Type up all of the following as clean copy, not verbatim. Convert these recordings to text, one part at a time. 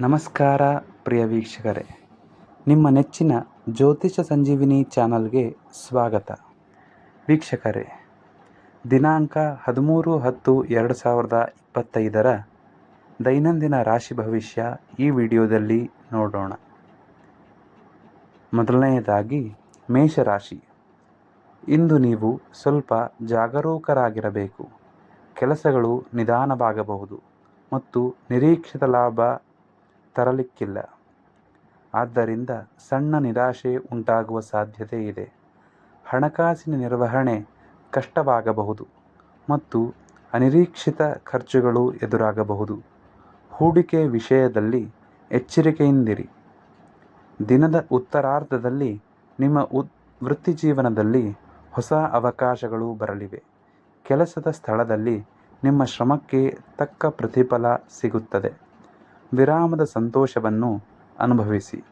ನಮಸ್ಕಾರ ಪ್ರಿಯ ವೀಕ್ಷಕರೇ, ನಿಮ್ಮ ನೆಚ್ಚಿನ ಜ್ಯೋತಿಷ ಸಂಜೀವಿನಿ ಚಾನಲ್ಗೆ ಸ್ವಾಗತ. ವೀಕ್ಷಕರೇ, ದಿನಾಂಕ 13/10/2025 ದೈನಂದಿನ ರಾಶಿ ಭವಿಷ್ಯ ಈ ವಿಡಿಯೋದಲ್ಲಿ ನೋಡೋಣ. ಮೊದಲನೆಯದಾಗಿ ಮೇಷರಾಶಿ. ಇಂದು ನೀವು ಸ್ವಲ್ಪ ಜಾಗರೂಕರಾಗಿರಬೇಕು. ಕೆಲಸಗಳು ನಿಧಾನವಾಗಬಹುದು ಮತ್ತು ನಿರೀಕ್ಷಿತ ಲಾಭ ತರಲಿಕ್ಕಿಲ್ಲ. ಆದ್ದರಿಂದ ಸಣ್ಣ ನಿರಾಶೆ ಉಂಟಾಗುವ ಸಾಧ್ಯತೆ ಇದೆ. ಹಣಕಾಸಿನ ನಿರ್ವಹಣೆ ಕಷ್ಟವಾಗಬಹುದು ಮತ್ತು ಅನಿರೀಕ್ಷಿತ ಖರ್ಚುಗಳು ಎದುರಾಗಬಹುದು. ಹೂಡಿಕೆ ವಿಷಯದಲ್ಲಿ ಎಚ್ಚರಿಕೆಯಿಂದಿರಿ. ದಿನದ ಉತ್ತರಾರ್ಧದಲ್ಲಿ ನಿಮ್ಮ ವೃತ್ತಿಜೀವನದಲ್ಲಿ ಹೊಸ ಅವಕಾಶಗಳು ಬರಲಿವೆ. ಕೆಲಸದ ಸ್ಥಳದಲ್ಲಿ ನಿಮ್ಮ ಶ್ರಮಕ್ಕೆ ತಕ್ಕ ಪ್ರತಿಫಲ ಸಿಗುತ್ತದೆ. ವಿರಾಮದ ಸಂತೋಷವನ್ನು ಅನುಭವಿಸಿ.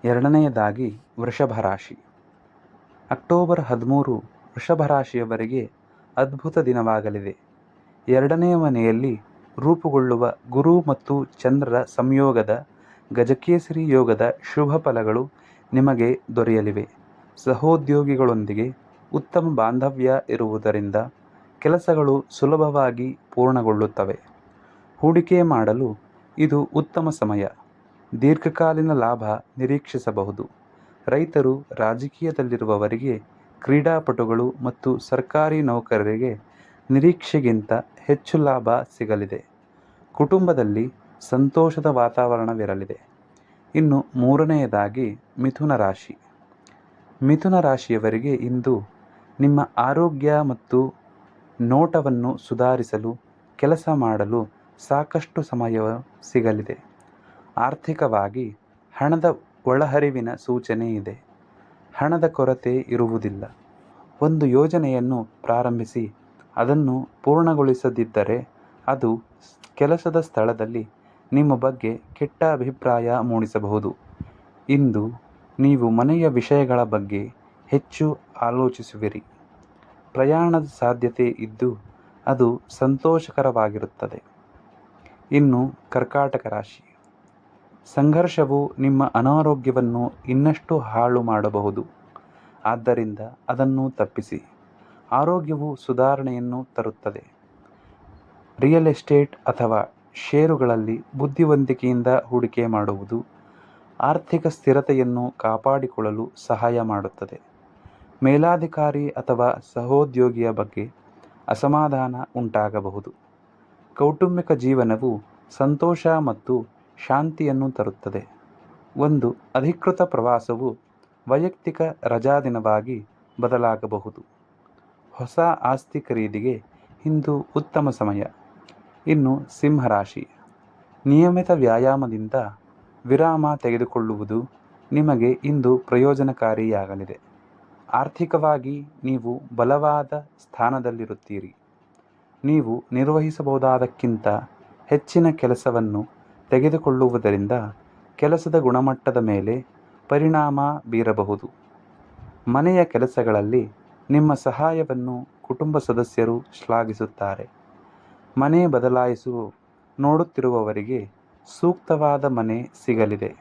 ಎರಡನೆಯದಾಗಿ ವೃಷಭ ರಾಶಿ. ಅಕ್ಟೋಬರ್ 13 ವೃಷಭ ರಾಶಿಯವರಿಗೆ ಅದ್ಭುತ ದಿನವಾಗಲಿದೆ. ಎರಡನೆಯ ಮನೆಯಲ್ಲಿ ರೂಪುಗೊಳ್ಳುವ ಗುರು ಮತ್ತು ಚಂದ್ರರ ಸಂಯೋಗದ ಗಜಕೇಸರಿ ಯೋಗದ ಶುಭ ಫಲಗಳು ನಿಮಗೆ ದೊರೆಯಲಿವೆ. ಸಹೋದ್ಯೋಗಿಗಳೊಂದಿಗೆ ಉತ್ತಮ ಬಾಂಧವ್ಯ ಇರುವುದರಿಂದ ಕೆಲಸಗಳು ಸುಲಭವಾಗಿ ಪೂರ್ಣಗೊಳ್ಳುತ್ತವೆ. ಹೂಡಿಕೆ ಮಾಡಲು ಇದು ಉತ್ತಮ ಸಮಯ. ದೀರ್ಘಕಾಲೀನ ಲಾಭ ನಿರೀಕ್ಷಿಸಬಹುದು. ರೈತರು, ರಾಜಕೀಯದಲ್ಲಿರುವವರಿಗೆ, ಕ್ರೀಡಾಪಟುಗಳು ಮತ್ತು ಸರ್ಕಾರಿ ನೌಕರರಿಗೆ ನಿರೀಕ್ಷೆಗಿಂತ ಹೆಚ್ಚು ಲಾಭ ಸಿಗಲಿದೆ. ಕುಟುಂಬದಲ್ಲಿ ಸಂತೋಷದ ವಾತಾವರಣವಿರಲಿದೆ. ಇನ್ನು ಮೂರನೆಯದಾಗಿ ಮಿಥುನ ರಾಶಿ. ಮಿಥುನ ರಾಶಿಯವರಿಗೆ ಇಂದು ನಿಮ್ಮ ಆರೋಗ್ಯ ಮತ್ತು ನೋಟವನ್ನು ಸುಧಾರಿಸಲು ಕೆಲಸ ಮಾಡಲು ಸಾಕಷ್ಟು ಸಮಯ ಸಿಗಲಿದೆ. ಆರ್ಥಿಕವಾಗಿ ಹಣದ ಒಳಹರಿವಿನ ಸೂಚನೆ ಇದೆ. ಹಣದ ಕೊರತೆ ಇರುವುದಿಲ್ಲ. ಒಂದು ಯೋಜನೆಯನ್ನು ಪ್ರಾರಂಭಿಸಿ ಅದನ್ನು ಪೂರ್ಣಗೊಳಿಸದಿದ್ದರೆ ಅದು ಕೆಲಸದ ಸ್ಥಳದಲ್ಲಿ ನಿಮ್ಮ ಬಗ್ಗೆ ಕೆಟ್ಟ ಅಭಿಪ್ರಾಯ ಮೂಡಿಸಬಹುದು. ಇಂದು ನೀವು ಮನೆಯ ವಿಷಯಗಳ ಬಗ್ಗೆ ಹೆಚ್ಚು ಆಲೋಚಿಸುವಿರಿ. ಪ್ರಯಾಣದ ಸಾಧ್ಯತೆ ಇದ್ದು ಅದು ಸಂತೋಷಕರವಾಗಿರುತ್ತದೆ. ಇನ್ನು ಕರ್ಕಾಟಕ ರಾಶಿ. ಸಂಘರ್ಷವು ನಿಮ್ಮ ಅನಾರೋಗ್ಯವನ್ನು ಇನ್ನಷ್ಟು ಹಾಳು ಮಾಡಬಹುದು. ಆದ್ದರಿಂದ ಅದನ್ನು ತಪ್ಪಿಸಿ. ಆರೋಗ್ಯವು ಸುಧಾರಣೆಯನ್ನು ತರುತ್ತದೆ. ರಿಯಲ್ ಎಸ್ಟೇಟ್ ಅಥವಾ ಷೇರುಗಳಲ್ಲಿ ಬುದ್ಧಿವಂತಿಕೆಯಿಂದ ಹೂಡಿಕೆ ಮಾಡುವುದು ಆರ್ಥಿಕ ಸ್ಥಿರತೆಯನ್ನು ಕಾಪಾಡಿಕೊಳ್ಳಲು ಸಹಾಯ ಮಾಡುತ್ತದೆ. ಮೇಲಾಧಿಕಾರಿ ಅಥವಾ ಸಹೋದ್ಯೋಗಿಯ ಬಗ್ಗೆ ಅಸಮಾಧಾನ ಉಂಟಾಗಬಹುದು. ಕೌಟುಂಬಿಕ ಜೀವನವು ಸಂತೋಷ ಮತ್ತು ಶಾಂತಿಯನ್ನು ತರುತ್ತದೆ. ಒಂದು ಅಧಿಕೃತ ಪ್ರವಾಸವು ವೈಯಕ್ತಿಕ ರಜಾದಿನವಾಗಿ ಬದಲಾಗಬಹುದು. ಹೊಸ ಆಸ್ತಿ ಖರೀದಿಗೆ ಇಂದು ಉತ್ತಮ ಸಮಯ. ಇನ್ನು ಸಿಂಹರಾಶಿ. ನಿಯಮಿತ ವ್ಯಾಯಾಮದಿಂದ ವಿರಾಮ ತೆಗೆದುಕೊಳ್ಳುವುದು ನಿಮಗೆ ಇಂದು ಪ್ರಯೋಜನಕಾರಿಯಾಗಲಿದೆ. ಆರ್ಥಿಕವಾಗಿ ನೀವು ಬಲವಾದ ಸ್ಥಾನದಲ್ಲಿರುತ್ತೀರಿ. ನೀವು ನಿರ್ವಹಿಸಬಹುದಾದಕ್ಕಿಂತ ಹೆಚ್ಚಿನ ಕೆಲಸವನ್ನು ತೆಗೆದುಕೊಳ್ಳುವುದರಿಂದ ಕೆಲಸದ ಗುಣಮಟ್ಟದ ಮೇಲೆ ಪರಿಣಾಮ ಬೀರಬಹುದು. ಮನೆಯ ಕೆಲಸಗಳಲ್ಲಿ ನಿಮ್ಮ ಸಹಾಯವನ್ನು ಕುಟುಂಬ ಸದಸ್ಯರು ಶ್ಲಾಘಿಸುತ್ತಾರೆ. ಮನೆ ನೋಡುತ್ತಿರುವವರಿಗೆ ಸೂಕ್ತವಾದ ಮನೆ ಸಿಗಲಿದೆ.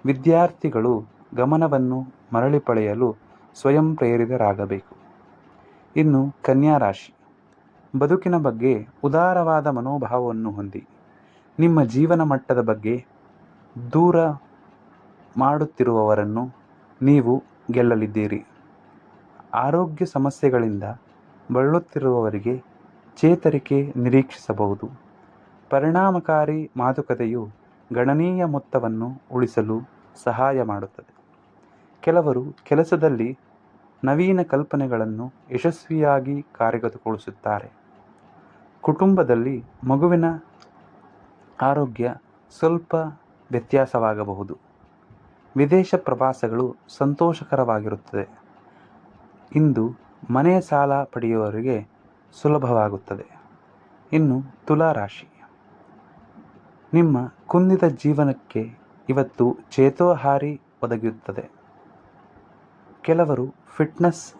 ವಿದ್ಯಾರ್ಥಿಗಳು ಗಮನವನ್ನು ಮರಳಿ ಪಡೆಯಲು ಸ್ವಯಂ ಪ್ರೇರಿತರಾಗಬೇಕು. ಇನ್ನು ಕನ್ಯಾ ರಾಶಿ. ಬದುಕಿನ ಬಗ್ಗೆ ಉದಾರವಾದ ಮನೋಭಾವವನ್ನು ಹೊಂದಿ. ನಿಮ್ಮ ಜೀವನ ಮಟ್ಟದ ಬಗ್ಗೆ ದೂರ ಮಾಡುತ್ತಿರುವವರನ್ನು ನೀವು ಗೆಲ್ಲಲಿದ್ದೀರಿ. ಆರೋಗ್ಯ ಸಮಸ್ಯೆಗಳಿಂದ ಬಳಲುತ್ತಿರುವವರಿಗೆ ಚೇತರಿಕೆ ನಿರೀಕ್ಷಿಸಬಹುದು. ಪರಿಣಾಮಕಾರಿ ಮಾತುಕತೆಯು ಗಣನೀಯ ಮೊತ್ತವನ್ನು ಉಳಿಸಲು ಸಹಾಯ ಮಾಡುತ್ತದೆ. ಕೆಲವರು ಕೆಲಸದಲ್ಲಿ ನವೀನ ಕಲ್ಪನೆಗಳನ್ನು ಯಶಸ್ವಿಯಾಗಿ ಕಾರ್ಯಗತಗೊಳಿಸುತ್ತಾರೆ. ಕುಟುಂಬದಲ್ಲಿ ಮಗುವಿನ ಆರೋಗ್ಯ ಸ್ವಲ್ಪ ವ್ಯತ್ಯಾಸವಾಗಬಹುದು. ವಿದೇಶ ಪ್ರವಾಸಗಳು ಸಂತೋಷಕರವಾಗಿರುತ್ತದೆ. ಇಂದು ಮನೆಯ ಸಾಲ ಪಡೆಯುವವರಿಗೆ ಸುಲಭವಾಗುತ್ತದೆ. ಇನ್ನು ತುಲಾ ರಾಶಿ. ನಿಮ್ಮ ಕುಂದಿದ ಜೀವನಕ್ಕೆ ಇವತ್ತು ಚೇತೋಹಾರಿ ಒದಗುತ್ತದೆ. ಕೆಲವರು ಫಿಟ್ನೆಸ್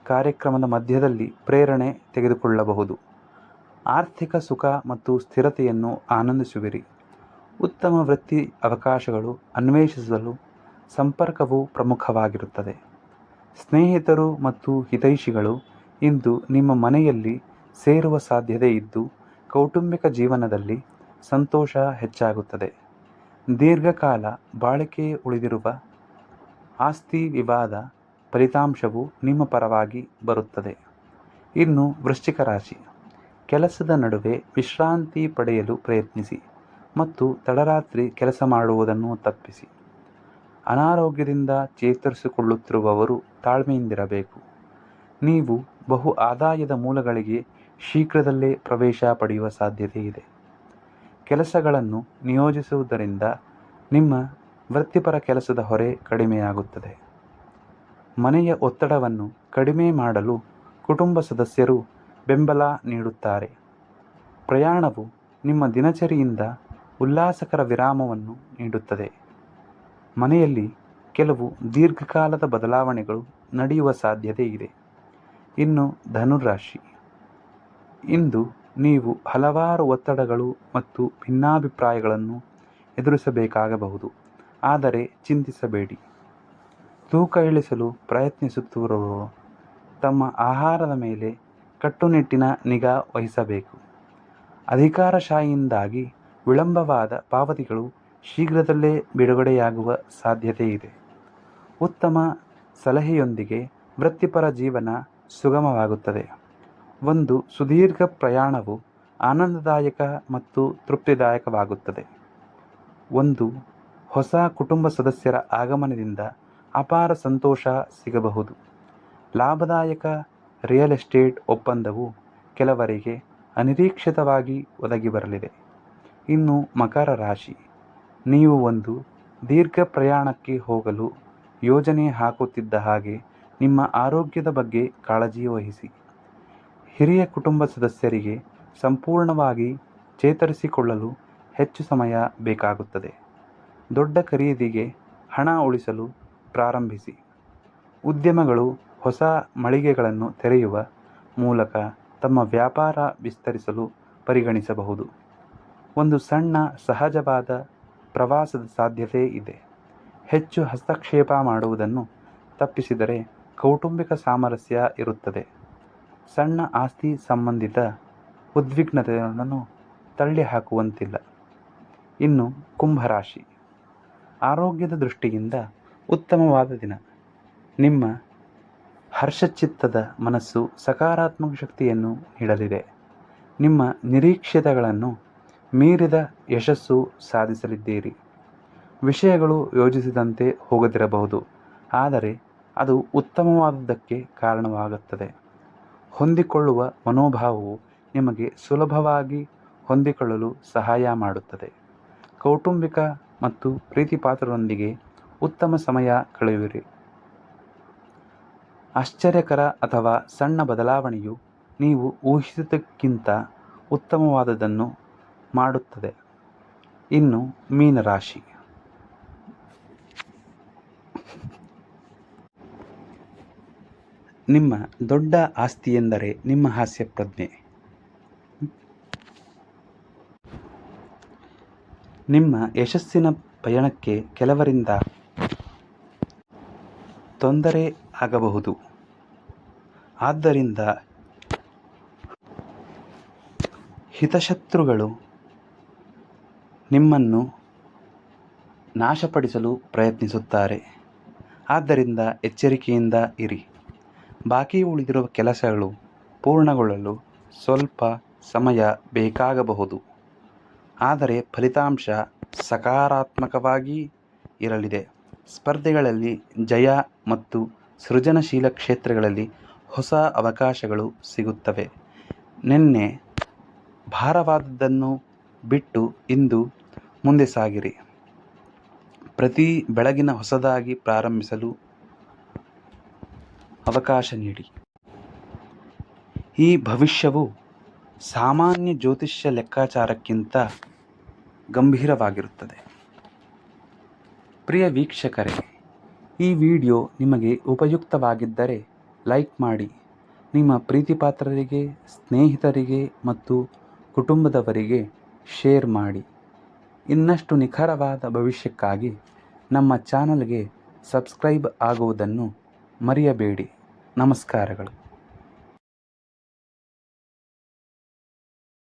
ಕಾರ್ಯಕ್ರಮದ ಮಧ್ಯದಲ್ಲಿ ಪ್ರೇರಣೆ ತೆಗೆದುಕೊಳ್ಳಬಹುದು. ಆರ್ಥಿಕ ಸುಖ ಮತ್ತು ಸ್ಥಿರತೆಯನ್ನು ಆನಂದಿಸುವಿರಿ. ಉತ್ತಮ ವೃತ್ತಿ ಅವಕಾಶಗಳು ಅನ್ವೇಷಿಸಲು ಸಂಪರ್ಕವು ಪ್ರಮುಖವಾಗಿರುತ್ತದೆ. ಸ್ನೇಹಿತರು ಮತ್ತು ಹಿತೈಷಿಗಳು ಇಂದು ನಿಮ್ಮ ಮನೆಯಲ್ಲಿ ಸೇರುವ ಸಾಧ್ಯತೆ ಇದ್ದು, ಕೌಟುಂಬಿಕ ಜೀವನದಲ್ಲಿ ಸಂತೋಷ ಹೆಚ್ಚಾಗುತ್ತದೆ. ದೀರ್ಘಕಾಲ ಬಾಳಿಕೆ ಉಳಿದಿರುವ ಆಸ್ತಿ ವಿವಾದ ಫಲಿತಾಂಶವು ನಿಮ್ಮ ಪರವಾಗಿ ಬರುತ್ತದೆ. ಇನ್ನು ವೃಶ್ಚಿಕ ರಾಶಿ, ಕೆಲಸದ ನಡುವೆ ವಿಶ್ರಾಂತಿ ಪಡೆಯಲು ಪ್ರಯತ್ನಿಸಿ ಮತ್ತು ತಡರಾತ್ರಿ ಕೆಲಸ ಮಾಡುವುದನ್ನು ತಪ್ಪಿಸಿ. ಅನಾರೋಗ್ಯದಿಂದ ಚೇತರಿಸಿಕೊಳ್ಳುತ್ತಿರುವವರು ತಾಳ್ಮೆಯಿಂದಿರಬೇಕು. ನೀವು ಬಹು ಆದಾಯದ ಮೂಲಗಳಿಗೆ ಶೀಘ್ರದಲ್ಲೇ ಪ್ರವೇಶ ಪಡೆಯುವ ಸಾಧ್ಯತೆ ಇದೆ. ಕೆಲಸಗಳನ್ನು ನಿಯೋಜಿಸುವುದರಿಂದ ನಿಮ್ಮ ವೃತ್ತಿಪರ ಕೆಲಸದ ಹೊರೆ ಕಡಿಮೆಯಾಗುತ್ತದೆ. ಮನೆಯ ಒತ್ತಡವನ್ನು ಕಡಿಮೆ ಮಾಡಲು ಕುಟುಂಬ ಸದಸ್ಯರು ಬೆಂಬಲ ನೀಡುತ್ತಾರೆ. ಪ್ರಯಾಣವು ನಿಮ್ಮ ದಿನಚರಿಯಿಂದ ಉಲ್ಲಾಸಕರ ವಿರಾಮವನ್ನು ನೀಡುತ್ತದೆ. ಮನೆಯಲ್ಲಿ ಕೆಲವು ದೀರ್ಘಕಾಲದ ಬದಲಾವಣೆಗಳು ನಡೆಯುವ ಸಾಧ್ಯತೆ ಇದೆ. ಇನ್ನು ಧನುರಾಶಿ, ಇಂದು ನೀವು ಹಲವಾರು ಒತ್ತಡಗಳು ಮತ್ತು ಭಿನ್ನಾಭಿಪ್ರಾಯಗಳನ್ನು ಎದುರಿಸಬೇಕಾಗಬಹುದು. ಆದರೆ ಚಿಂತಿಸಬೇಡಿ. ತೂಕ ಇಳಿಸಲು ಪ್ರಯತ್ನಿಸುತ್ತಿರುವವರು ತಮ್ಮ ಆಹಾರದ ಮೇಲೆ ಕಟ್ಟುನಿಟ್ಟಿನ ನಿಗಾ ವಹಿಸಬೇಕು. ಅಧಿಕಾರಶಾಹಿಯಿಂದಾಗಿ ವಿಳಂಬವಾದ ಪಾವತಿಗಳು ಶೀಘ್ರದಲ್ಲೇ ಬಿಡುಗಡೆಯಾಗುವ ಸಾಧ್ಯತೆ ಇದೆ. ಉತ್ತಮ ಸಲಹೆಯೊಂದಿಗೆ ವೃತ್ತಿಪರ ಜೀವನ ಸುಗಮವಾಗುತ್ತದೆ. ಒಂದು ಸುದೀರ್ಘ ಪ್ರಯಾಣವು ಆನಂದದಾಯಕ ಮತ್ತು ತೃಪ್ತಿದಾಯಕವಾಗುತ್ತದೆ. ಒಂದು ಹೊಸ ಕುಟುಂಬ ಸದಸ್ಯರ ಆಗಮನದಿಂದ ಅಪಾರ ಸಂತೋಷ ಸಿಗಬಹುದು. ಲಾಭದಾಯಕ ರಿಯಲ್ ಎಸ್ಟೇಟ್ ಒಪ್ಪಂದವು ಕೆಲವರಿಗೆ ಅನಿರೀಕ್ಷಿತವಾಗಿ ಒದಗಿ ಬರಲಿದೆ. ಇನ್ನು ಮಕರ ರಾಶಿ, ನೀವು ಒಂದು ದೀರ್ಘ ಪ್ರಯಾಣಕ್ಕೆ ಹೋಗಲು ಯೋಜನೆ ಹಾಕುತ್ತಿದ್ದ ಹಾಗೆ ನಿಮ್ಮ ಆರೋಗ್ಯದ ಬಗ್ಗೆ ಕಾಳಜಿ ವಹಿಸಿ. ಹಿರಿಯ ಕುಟುಂಬ ಸದಸ್ಯರಿಗೆ ಸಂಪೂರ್ಣವಾಗಿ ಚೇತರಿಸಿಕೊಳ್ಳಲು ಹೆಚ್ಚು ಸಮಯ ಬೇಕಾಗುತ್ತದೆ. ದೊಡ್ಡ ಖರೀದಿಗೆ ಹಣ ಉಳಿಸಲು ಪ್ರಾರಂಭಿಸಿ. ಉದ್ಯಮಗಳು ಹೊಸ ಮಳಿಗೆಗಳನ್ನು ತೆರೆಯುವ ಮೂಲಕ ತಮ್ಮ ವ್ಯಾಪಾರ ವಿಸ್ತರಿಸಲು ಪರಿಗಣಿಸಬಹುದು. ಒಂದು ಸಣ್ಣ ಸಹಜವಾದ ಪ್ರವಾಸದ ಸಾಧ್ಯತೆ ಇದೆ. ಹೆಚ್ಚು ಹಸ್ತಕ್ಷೇಪ ಮಾಡುವುದನ್ನು ತಪ್ಪಿಸಿದರೆ ಕೌಟುಂಬಿಕ ಸಾಮರಸ್ಯ ಇರುತ್ತದೆ. ಸಣ್ಣ ಆಸ್ತಿ ಸಂಬಂಧಿತ ಉದ್ವಿಗ್ನತೆಗಳನ್ನು ತಳ್ಳಿಹಾಕುವಂತಿಲ್ಲ. ಇನ್ನು ಕುಂಭರಾಶಿ, ಆರೋಗ್ಯದ ದೃಷ್ಟಿಯಿಂದ ಉತ್ತಮವಾದ ದಿನ. ನಿಮ್ಮ ಹರ್ಷಚಿತ್ತದ ಮನಸ್ಸು ಸಕಾರಾತ್ಮಕ ಶಕ್ತಿಯನ್ನು ನೀಡಲಿದೆ. ನಿಮ್ಮ ನಿರೀಕ್ಷೆಗಳನ್ನು ಮೀರಿದ ಯಶಸ್ಸು ಸಾಧಿಸಲಿದ್ದೀರಿ. ವಿಷಯಗಳು ಯೋಜಿಸಿದಂತೆ ಹೋಗದಿರಬಹುದು, ಆದರೆ ಅದು ಉತ್ತಮವಾದದ್ದಕ್ಕೆ ಕಾರಣವಾಗುತ್ತದೆ. ಹೊಂದಿಕೊಳ್ಳುವ ಮನೋಭಾವವು ನಿಮಗೆ ಸುಲಭವಾಗಿ ಹೊಂದಿಕೊಳ್ಳಲು ಸಹಾಯ ಮಾಡುತ್ತದೆ. ಕೌಟುಂಬಿಕ ಮತ್ತು ಪ್ರೀತಿಪಾತ್ರರೊಂದಿಗೆ ಉತ್ತಮ ಸಮಯ ಕಳೆಯುವಿರಿ. ಆಶ್ಚರ್ಯಕರ ಅಥವಾ ಸಣ್ಣ ಬದಲಾವಣೆಯು ನೀವು ಊಹಿಸಿದ್ದಕ್ಕಿಂತ ಉತ್ತಮವಾದದ್ದನ್ನು ಮಾಡುತ್ತದೆ. ಇನ್ನು ಮೀನರಾಶಿ, ನಿಮ್ಮ ದೊಡ್ಡ ಆಸ್ತಿಯೆಂದರೆ ನಿಮ್ಮ ಹಾಸ್ಯ ಪ್ರಜ್ಞೆ. ನಿಮ್ಮ ಯಶಸ್ಸಿನ ಪಯಣಕ್ಕೆ ಕೆಲವರಿಂದ ತೊಂದರೆ ಆಗಬಹುದು. ಆದ್ದರಿಂದ ಹಿತಶತ್ರುಗಳು ನಿಮ್ಮನ್ನು ನಾಶಪಡಿಸಲು ಪ್ರಯತ್ನಿಸುತ್ತಾರೆ. ಆದ್ದರಿಂದ ಎಚ್ಚರಿಕೆಯಿಂದ ಇರಿ. ಬಾಕಿ ಉಳಿದಿರುವ ಕೆಲಸಗಳು ಪೂರ್ಣಗೊಳ್ಳಲು ಸ್ವಲ್ಪ ಸಮಯ ಬೇಕಾಗಬಹುದು, ಆದರೆ ಫಲಿತಾಂಶ ಸಕಾರಾತ್ಮಕವಾಗಿ ಇರಲಿದೆ. ಸ್ಪರ್ಧೆಗಳಲ್ಲಿ ಜಯ ಮತ್ತು ಸೃಜನಶೀಲ ಕ್ಷೇತ್ರಗಳಲ್ಲಿ ಹೊಸ ಅವಕಾಶಗಳು ಸಿಗುತ್ತವೆ. ನಿನ್ನೆ ಭಾರವಾದದ್ದನ್ನು ಬಿಟ್ಟು ಇಂದು ಮುಂದೆ ಸಾಗಿರಿ. ಪ್ರತಿ ಬೆಳಗಿನ ಹೊಸದಾಗಿ ಪ್ರಾರಂಭಿಸಲು ಅವಕಾಶ ನೀಡಿ. ಈ ಭವಿಷ್ಯವು ಸಾಮಾನ್ಯ ಜ್ಯೋತಿಷ್ಯ ಲೆಕ್ಕಾಚಾರಕ್ಕಿಂತ ಗಂಭೀರವಾಗಿರುತ್ತದೆ. ಪ್ರಿಯ ವೀಕ್ಷಕರೇ, ಈ ವಿಡಿಯೋ ನಿಮಗೆ ಉಪಯುಕ್ತವಾಗಿದ್ದರೆ ಲೈಕ್ ಮಾಡಿ, ನಿಮ್ಮ ಪ್ರೀತಿಪಾತ್ರರಿಗೆ, ಸ್ನೇಹಿತರಿಗೆ ಮತ್ತು ಕುಟುಂಬದವರಿಗೆ ಶೇರ್ ಮಾಡಿ. ಇನ್ನಷ್ಟು ನಿಖರವಾದ ಭವಿಷ್ಯಕ್ಕಾಗಿ ನಮ್ಮ ಚಾನಲ್ಗೆ ಸಬ್ಸ್ಕ್ರೈಬ್ ಆಗುವುದನ್ನು ಮರೆಯಬೇಡಿ. ನಮಸ್ಕಾರಗಳು.